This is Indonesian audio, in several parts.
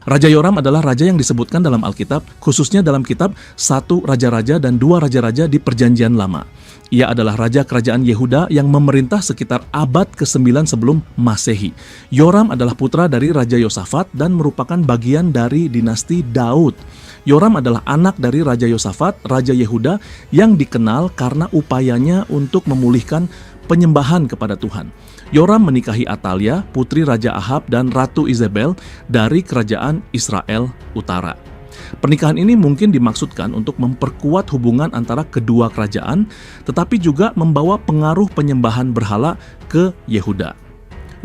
Raja Yoram adalah raja yang disebutkan dalam Alkitab, khususnya dalam kitab 1 Raja-Raja dan 2 Raja-Raja di Perjanjian Lama. Ia adalah raja kerajaan Yehuda yang memerintah sekitar abad ke-9 sebelum Masehi. Yoram adalah putra dari Raja Yosafat dan merupakan bagian dari dinasti Daud. Yoram adalah anak dari Raja Yosafat, Raja Yehuda yang dikenal karena upayanya untuk memulihkan penyembahan kepada Tuhan. Yoram menikahi Atalia, putri Raja Ahab dan Ratu Izebel dari kerajaan Israel Utara. Pernikahan ini mungkin dimaksudkan untuk memperkuat hubungan antara kedua kerajaan, tetapi juga membawa pengaruh penyembahan berhala ke Yehuda.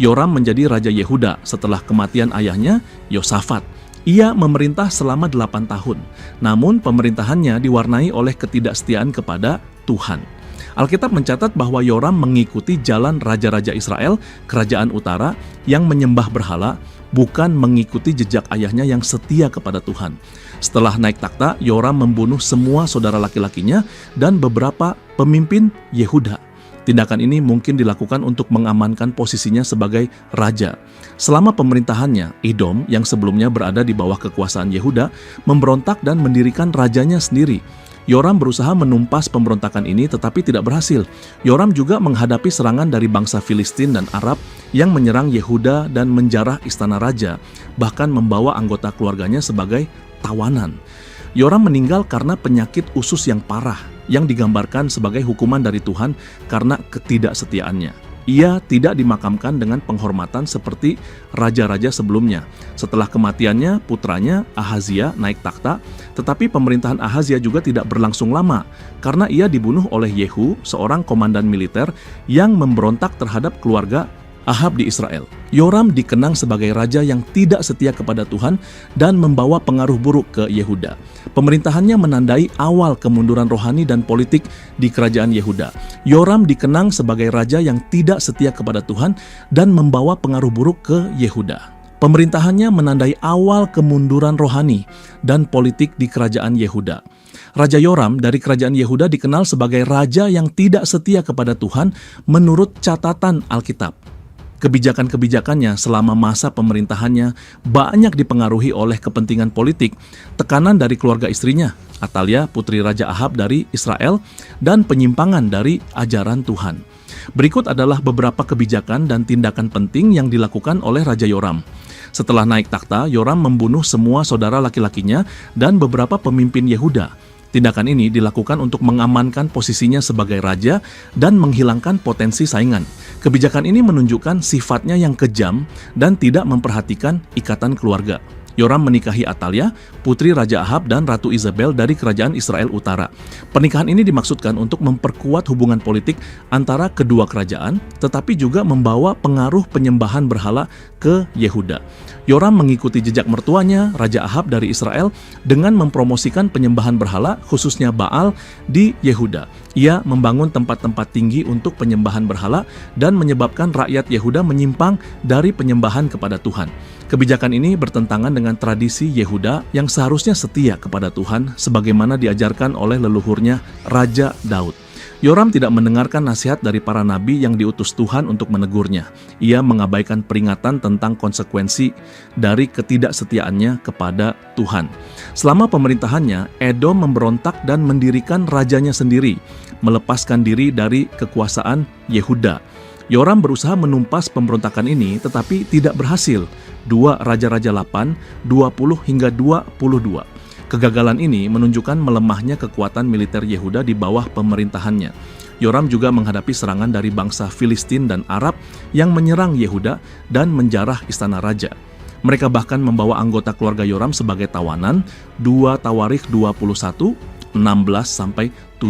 Yoram menjadi Raja Yehuda setelah kematian ayahnya, Yosafat. Ia memerintah selama 8 tahun, namun pemerintahannya diwarnai oleh ketidaksetiaan kepada Tuhan. Alkitab mencatat bahwa Yoram mengikuti jalan raja-raja Israel, kerajaan utara, yang menyembah berhala, bukan mengikuti jejak ayahnya yang setia kepada Tuhan. Setelah naik takhta, Yoram membunuh semua saudara laki-lakinya dan beberapa pemimpin Yehuda. Tindakan ini mungkin dilakukan untuk mengamankan posisinya sebagai raja. Selama pemerintahannya, Edom yang sebelumnya berada di bawah kekuasaan Yehuda memberontak dan mendirikan rajanya sendiri. Yoram berusaha menumpas pemberontakan ini tetapi tidak berhasil. Yoram juga menghadapi serangan dari bangsa Filistin dan Arab yang menyerang Yehuda dan menjarah istana raja, bahkan membawa anggota keluarganya sebagai tawanan. Yoram meninggal karena penyakit usus yang parah yang digambarkan sebagai hukuman dari Tuhan karena ketidaksetiaannya. Ia tidak dimakamkan dengan penghormatan seperti raja-raja sebelumnya. Setelah kematiannya, putranya Ahazia naik takhta, tetapi pemerintahan Ahazia juga tidak berlangsung lama karena ia dibunuh oleh Yehu, seorang komandan militer yang memberontak terhadap keluarga Ahab di Israel. Yoram dikenang sebagai raja yang tidak setia kepada Tuhan dan membawa pengaruh buruk ke Yehuda. Pemerintahannya menandai awal kemunduran rohani dan politik di kerajaan Yehuda. Yoram dikenang sebagai raja yang tidak setia kepada Tuhan dan membawa pengaruh buruk ke Yehuda. Pemerintahannya menandai awal kemunduran rohani dan politik di kerajaan Yehuda. Raja Yoram dari kerajaan Yehuda dikenal sebagai raja yang tidak setia kepada Tuhan menurut catatan Alkitab. Kebijakan-kebijakannya selama masa pemerintahannya banyak dipengaruhi oleh kepentingan politik, tekanan dari keluarga istrinya, Atalia, putri Raja Ahab dari Israel, dan penyimpangan dari ajaran Tuhan. Berikut adalah beberapa kebijakan dan tindakan penting yang dilakukan oleh Raja Yoram. Setelah naik takhta, Yoram membunuh semua saudara laki-lakinya dan beberapa pemimpin Yehuda. Tindakan ini dilakukan untuk mengamankan posisinya sebagai raja dan menghilangkan potensi saingan. Kebijakan ini menunjukkan sifatnya yang kejam dan tidak memperhatikan ikatan keluarga. Yoram menikahi Atalia, putri Raja Ahab dan Ratu Izebel dari kerajaan Israel Utara. Pernikahan ini dimaksudkan untuk memperkuat hubungan politik antara kedua kerajaan, tetapi juga membawa pengaruh penyembahan berhala ke Yehuda. Yoram mengikuti jejak mertuanya, Raja Ahab dari Israel, dengan mempromosikan penyembahan berhala, khususnya Baal, di Yehuda. Ia membangun tempat-tempat tinggi untuk penyembahan berhala dan menyebabkan rakyat Yehuda menyimpang dari penyembahan kepada Tuhan. Kebijakan ini bertentangan dengan tradisi Yehuda yang seharusnya setia kepada Tuhan sebagaimana diajarkan oleh leluhurnya Raja Daud. Yoram tidak mendengarkan nasihat dari para nabi yang diutus Tuhan untuk menegurnya. Ia mengabaikan peringatan tentang konsekuensi dari ketidaksetiaannya kepada Tuhan. Selama pemerintahannya, Edom memberontak dan mendirikan rajanya sendiri, melepaskan diri dari kekuasaan Yehuda. Yoram berusaha menumpas pemberontakan ini tetapi tidak berhasil. 2 Raja-Raja 8, 20 hingga 22. Kegagalan ini menunjukkan melemahnya kekuatan militer Yehuda di bawah pemerintahannya. Yoram juga menghadapi serangan dari bangsa Filistin dan Arab yang menyerang Yehuda dan menjarah istana raja. Mereka bahkan membawa anggota keluarga Yoram sebagai tawanan. 2 Tawarikh 21, 16-17.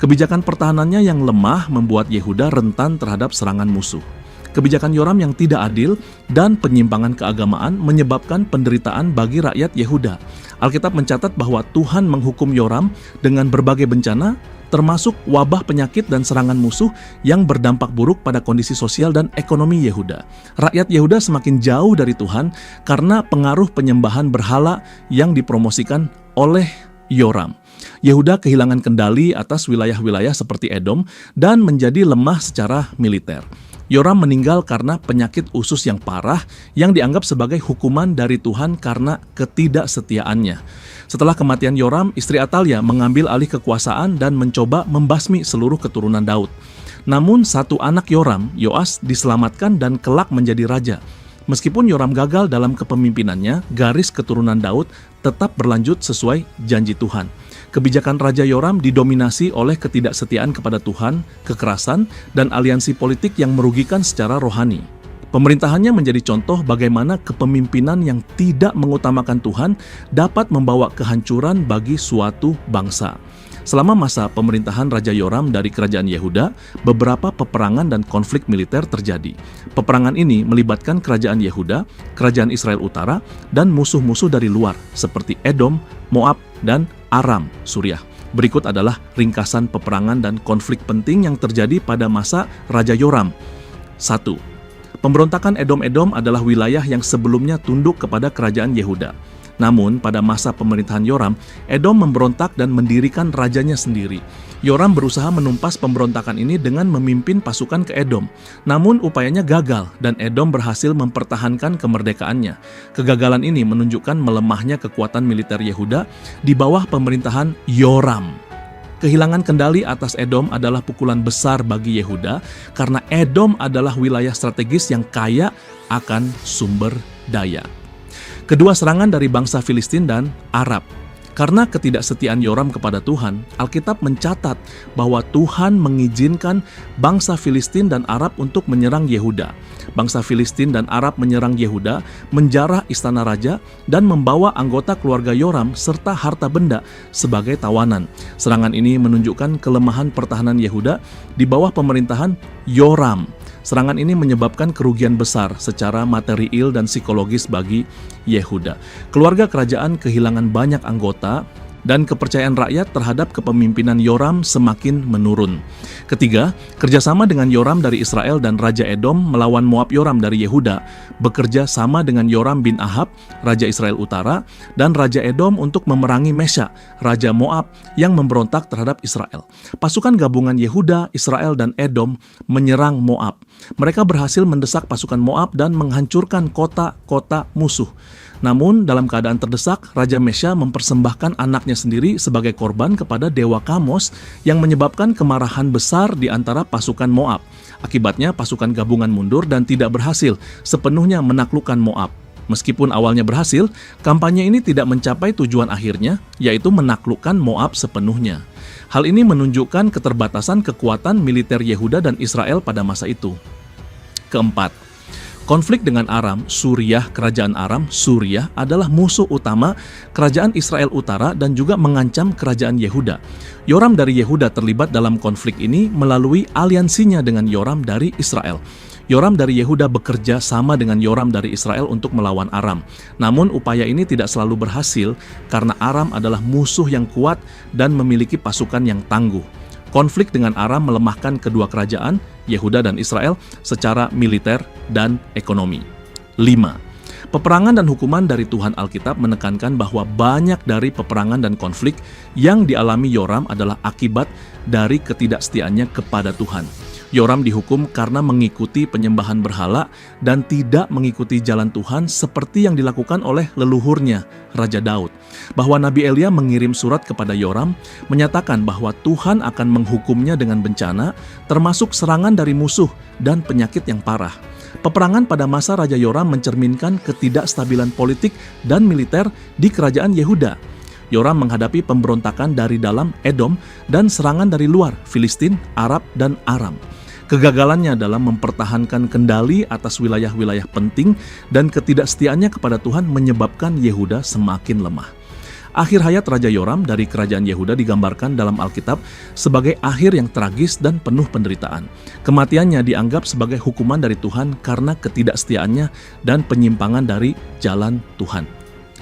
Kebijakan pertahanannya yang lemah membuat Yehuda rentan terhadap serangan musuh. Kebijakan Yoram yang tidak adil dan penyimpangan keagamaan menyebabkan penderitaan bagi rakyat Yehuda. Alkitab mencatat bahwa Tuhan menghukum Yoram dengan berbagai bencana, termasuk wabah penyakit dan serangan musuh yang berdampak buruk pada kondisi sosial dan ekonomi Yehuda. Rakyat Yehuda semakin jauh dari Tuhan karena pengaruh penyembahan berhala yang dipromosikan oleh Yoram. Yehuda kehilangan kendali atas wilayah-wilayah seperti Edom dan menjadi lemah secara militer. Yoram meninggal karena penyakit usus yang parah yang dianggap sebagai hukuman dari Tuhan karena ketidaksetiaannya. Setelah kematian Yoram, istri Atalia mengambil alih kekuasaan dan mencoba membasmi seluruh keturunan Daud. Namun satu anak Yoram, Yoas, diselamatkan dan kelak menjadi raja. Meskipun Yoram gagal dalam kepemimpinannya, garis keturunan Daud tetap berlanjut sesuai janji Tuhan. Kebijakan Raja Yoram didominasi oleh ketidaksetiaan kepada Tuhan, kekerasan, dan aliansi politik yang merugikan secara rohani. Pemerintahannya menjadi contoh bagaimana kepemimpinan yang tidak mengutamakan Tuhan dapat membawa kehancuran bagi suatu bangsa. Selama masa pemerintahan Raja Yoram dari kerajaan Yehuda, beberapa peperangan dan konflik militer terjadi. Peperangan ini melibatkan kerajaan Yehuda, kerajaan Israel Utara, dan musuh-musuh dari luar seperti Edom, Moab, dan Aram, Suriah. Berikut adalah ringkasan peperangan dan konflik penting yang terjadi pada masa Raja Yoram. 1. Pemberontakan Edom adalah wilayah yang sebelumnya tunduk kepada kerajaan Yehuda. Namun, pada masa pemerintahan Yoram, Edom memberontak dan mendirikan rajanya sendiri. Yoram berusaha menumpas pemberontakan ini dengan memimpin pasukan ke Edom. Namun, upayanya gagal dan Edom berhasil mempertahankan kemerdekaannya. Kegagalan ini menunjukkan melemahnya kekuatan militer Yehuda di bawah pemerintahan Yoram. Kehilangan kendali atas Edom adalah pukulan besar bagi Yehuda karena Edom adalah wilayah strategis yang kaya akan sumber daya. Kedua, serangan dari bangsa Filistin dan Arab. Karena ketidaksetiaan Yoram kepada Tuhan, Alkitab mencatat bahwa Tuhan mengizinkan bangsa Filistin dan Arab untuk menyerang Yehuda. Bangsa Filistin dan Arab menyerang Yehuda, menjarah istana raja, dan membawa anggota keluarga Yoram serta harta benda sebagai tawanan. Serangan ini menunjukkan kelemahan pertahanan Yehuda di bawah pemerintahan Yoram. Serangan ini menyebabkan kerugian besar secara material dan psikologis bagi Yehuda. Keluarga kerajaan kehilangan banyak anggota dan kepercayaan rakyat terhadap kepemimpinan Yoram semakin menurun. Ketiga, kerjasama dengan Yoram dari Israel dan Raja Edom melawan Moab Yoram dari Yehuda, bekerja sama dengan Yoram bin Ahab, Raja Israel Utara, dan Raja Edom untuk memerangi Mesya, Raja Moab yang memberontak terhadap Israel. Pasukan gabungan Yehuda, Israel, dan Edom menyerang Moab. Mereka berhasil mendesak pasukan Moab dan menghancurkan kota-kota musuh. Namun, dalam keadaan terdesak, Raja Mesya mempersembahkan anaknya sendiri sebagai korban kepada Dewa Kamos yang menyebabkan kemarahan besar di antara pasukan Moab. Akibatnya, pasukan gabungan mundur dan tidak berhasil sepenuhnya menaklukkan Moab. Meskipun awalnya berhasil, kampanye ini tidak mencapai tujuan akhirnya, yaitu menaklukkan Moab sepenuhnya. Hal ini menunjukkan keterbatasan kekuatan militer Yehuda dan Israel pada masa itu. Keempat, konflik dengan Aram, Suriah, kerajaan Aram, Suriah adalah musuh utama kerajaan Israel Utara dan juga mengancam kerajaan Yehuda. Yoram dari Yehuda terlibat dalam konflik ini melalui aliansinya dengan Yoram dari Israel. Yoram dari Yehuda bekerja sama dengan Yoram dari Israel untuk melawan Aram. Namun upaya ini tidak selalu berhasil karena Aram adalah musuh yang kuat dan memiliki pasukan yang tangguh. Konflik dengan Aram melemahkan kedua kerajaan, Yehuda dan Israel, secara militer dan ekonomi. 5. Peperangan dan hukuman dari Tuhan Alkitab menekankan bahwa banyak dari peperangan dan konflik yang dialami Yoram adalah akibat dari ketidaksetiaannya kepada Tuhan. Yoram dihukum karena mengikuti penyembahan berhala dan tidak mengikuti jalan Tuhan seperti yang dilakukan oleh leluhurnya, Raja Daud. Bahwa Nabi Elia mengirim surat kepada Yoram menyatakan bahwa Tuhan akan menghukumnya dengan bencana, termasuk serangan dari musuh dan penyakit yang parah. Peperangan pada masa Raja Yoram mencerminkan ketidakstabilan politik dan militer di kerajaan Yehuda. Yoram menghadapi pemberontakan dari dalam Edom dan serangan dari luar, Filistin, Arab, dan Aram. Kegagalannya dalam mempertahankan kendali atas wilayah-wilayah penting dan ketidaksetiaannya kepada Tuhan menyebabkan Yehuda semakin lemah. Akhir hayat Raja Yoram dari kerajaan Yehuda digambarkan dalam Alkitab sebagai akhir yang tragis dan penuh penderitaan. Kematiannya dianggap sebagai hukuman dari Tuhan karena ketidaksetiaannya dan penyimpangan dari jalan Tuhan.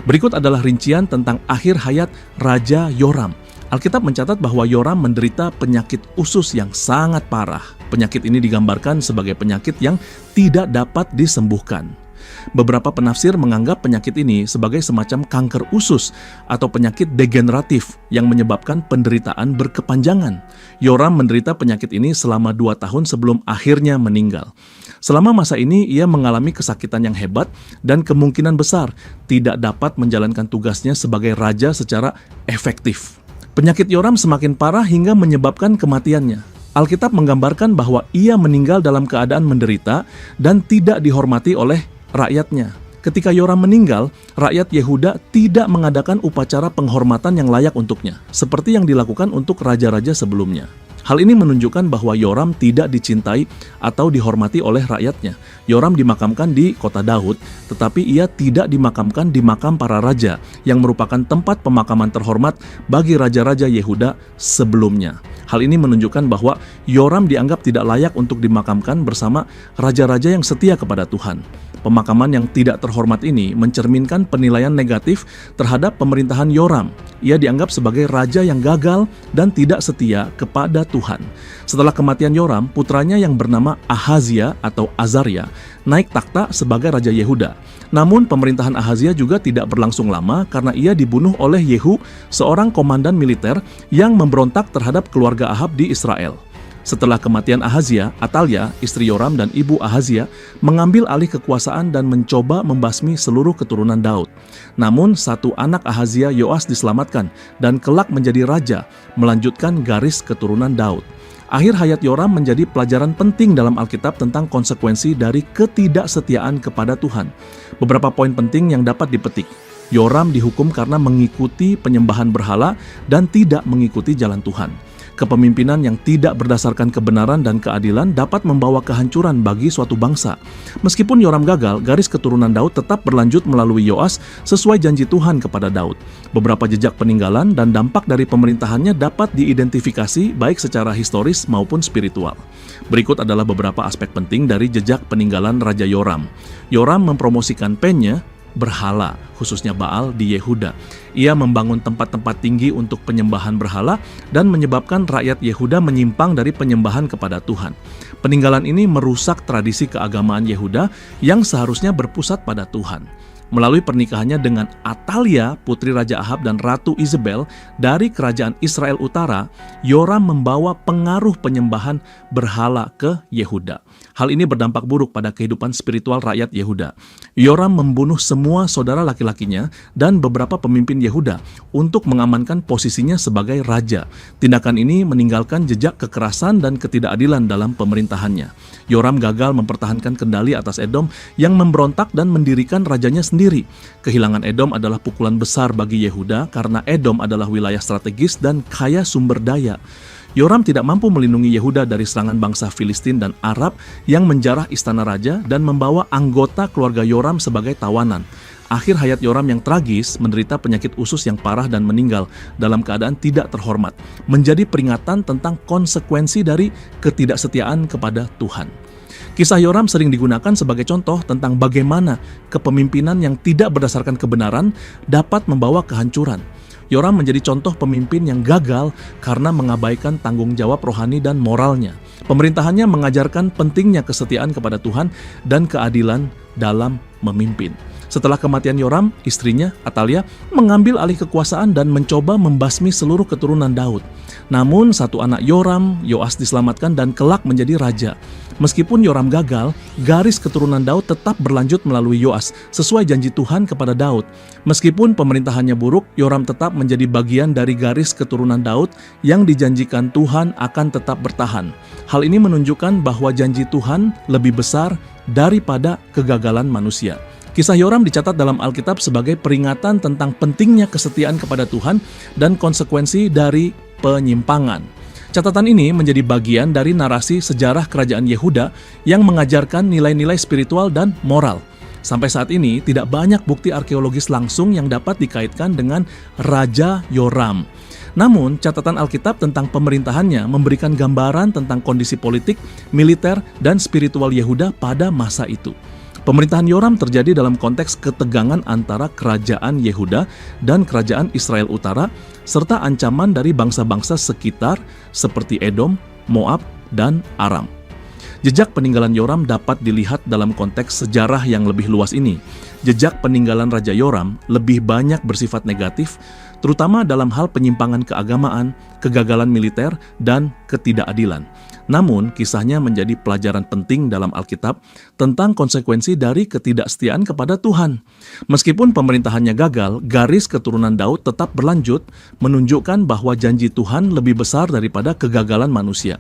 Berikut adalah rincian tentang akhir hayat Raja Yoram. Alkitab mencatat bahwa Yoram menderita penyakit usus yang sangat parah. Penyakit ini digambarkan sebagai penyakit yang tidak dapat disembuhkan. Beberapa penafsir menganggap penyakit ini sebagai semacam kanker usus atau penyakit degeneratif yang menyebabkan penderitaan berkepanjangan. Yoram menderita penyakit ini selama 2 tahun sebelum akhirnya meninggal. Selama masa ini, ia mengalami kesakitan yang hebat dan kemungkinan besar tidak dapat menjalankan tugasnya sebagai raja secara efektif. Penyakit Yoram semakin parah hingga menyebabkan kematiannya. Alkitab menggambarkan bahwa ia meninggal dalam keadaan menderita dan tidak dihormati oleh rakyatnya. Ketika Yoram meninggal, rakyat Yehuda tidak mengadakan upacara penghormatan yang layak untuknya, seperti yang dilakukan untuk raja-raja sebelumnya. Hal ini menunjukkan bahwa Yoram tidak dicintai atau dihormati oleh rakyatnya. Yoram dimakamkan di kota Daud, tetapi ia tidak dimakamkan di makam para raja, yang merupakan tempat pemakaman terhormat bagi raja-raja Yehuda sebelumnya. Hal ini menunjukkan bahwa Yoram dianggap tidak layak untuk dimakamkan bersama raja-raja yang setia kepada Tuhan. Pemakaman yang tidak terhormat ini mencerminkan penilaian negatif terhadap pemerintahan Yoram. Ia dianggap sebagai raja yang gagal dan tidak setia kepada Tuhan. Setelah kematian Yoram, putranya yang bernama Ahazia atau Azaria naik takhta sebagai raja Yehuda. Namun pemerintahan Ahazia juga tidak berlangsung lama karena ia dibunuh oleh Yehu, seorang komandan militer yang memberontak terhadap keluarga Ahab di Israel. Setelah kematian Ahazia, Atalia, istri Yoram dan ibu Ahazia, mengambil alih kekuasaan dan mencoba membasmi seluruh keturunan Daud. Namun, satu anak Ahazia, Yoas, diselamatkan dan kelak menjadi raja, melanjutkan garis keturunan Daud. Akhir hayat Yoram menjadi pelajaran penting dalam Alkitab tentang konsekuensi dari ketidaksetiaan kepada Tuhan. Beberapa poin penting yang dapat dipetik. Yoram dihukum karena mengikuti penyembahan berhala dan tidak mengikuti jalan Tuhan. Kepemimpinan yang tidak berdasarkan kebenaran dan keadilan dapat membawa kehancuran bagi suatu bangsa. Meskipun Yoram gagal, garis keturunan Daud tetap berlanjut melalui Yoas sesuai janji Tuhan kepada Daud. Beberapa jejak peninggalan dan dampak dari pemerintahannya dapat diidentifikasi baik secara historis maupun spiritual. Berikut adalah beberapa aspek penting dari jejak peninggalan Raja Yoram. Yoram mempromosikan penye, berhala, khususnya Baal di Yehuda. Ia membangun tempat-tempat tinggi untuk penyembahan berhala dan menyebabkan rakyat Yehuda menyimpang dari penyembahan kepada Tuhan. Peninggalan ini merusak tradisi keagamaan Yehuda yang seharusnya berpusat pada Tuhan. Melalui pernikahannya dengan Atalia, putri Raja Ahab dan Ratu Isabel dari kerajaan Israel Utara, Yoram membawa pengaruh penyembahan berhala ke Yehuda. Hal ini berdampak buruk pada kehidupan spiritual rakyat Yehuda. Yoram membunuh semua saudara laki-lakinya dan beberapa pemimpin Yehuda untuk mengamankan posisinya sebagai raja. Tindakan ini meninggalkan jejak kekerasan dan ketidakadilan dalam pemerintahannya. Yoram gagal mempertahankan kendali atas Edom yang memberontak dan mendirikan rajanya sendiri. Kehilangan Edom adalah pukulan besar bagi Yehuda karena Edom adalah wilayah strategis dan kaya sumber daya. Yoram tidak mampu melindungi Yehuda dari serangan bangsa Filistin dan Arab yang menjarah istana raja dan membawa anggota keluarga Yoram sebagai tawanan. Akhir hayat Yoram yang tragis menderita penyakit usus yang parah dan meninggal dalam keadaan tidak terhormat, menjadi peringatan tentang konsekuensi dari ketidaksetiaan kepada Tuhan. Kisah Yoram sering digunakan sebagai contoh tentang bagaimana kepemimpinan yang tidak berdasarkan kebenaran dapat membawa kehancuran. Yoram menjadi contoh pemimpin yang gagal karena mengabaikan tanggung jawab rohani dan moralnya. Pemerintahannya mengajarkan pentingnya kesetiaan kepada Tuhan dan keadilan dalam memimpin. Setelah kematian Yoram, istrinya, Atalia, mengambil alih kekuasaan dan mencoba membasmi seluruh keturunan Daud. Namun, satu anak Yoram, Yoas, diselamatkan dan kelak menjadi raja. Meskipun Yoram gagal, garis keturunan Daud tetap berlanjut melalui Yoas, sesuai janji Tuhan kepada Daud. Meskipun pemerintahannya buruk, Yoram tetap menjadi bagian dari garis keturunan Daud yang dijanjikan Tuhan akan tetap bertahan. Hal ini menunjukkan bahwa janji Tuhan lebih besar daripada kegagalan manusia. Kisah Yoram dicatat dalam Alkitab sebagai peringatan tentang pentingnya kesetiaan kepada Tuhan dan konsekuensi dari penyimpangan. Catatan ini menjadi bagian dari narasi sejarah kerajaan Yehuda yang mengajarkan nilai-nilai spiritual dan moral. Sampai saat ini, tidak banyak bukti arkeologis langsung yang dapat dikaitkan dengan Raja Yoram. Namun, catatan Alkitab tentang pemerintahannya memberikan gambaran tentang kondisi politik, militer, dan spiritual Yehuda pada masa itu. Pemerintahan Yoram terjadi dalam konteks ketegangan antara kerajaan Yehuda dan kerajaan Israel Utara, serta ancaman dari bangsa-bangsa sekitar seperti Edom, Moab, dan Aram. Jejak peninggalan Yoram dapat dilihat dalam konteks sejarah yang lebih luas ini. Jejak peninggalan Raja Yoram lebih banyak bersifat negatif, terutama dalam hal penyimpangan keagamaan, kegagalan militer, dan ketidakadilan. Namun, kisahnya menjadi pelajaran penting dalam Alkitab tentang konsekuensi dari ketidaksetiaan kepada Tuhan. Meskipun pemerintahannya gagal, garis keturunan Daud tetap berlanjut, menunjukkan bahwa janji Tuhan lebih besar daripada kegagalan manusia.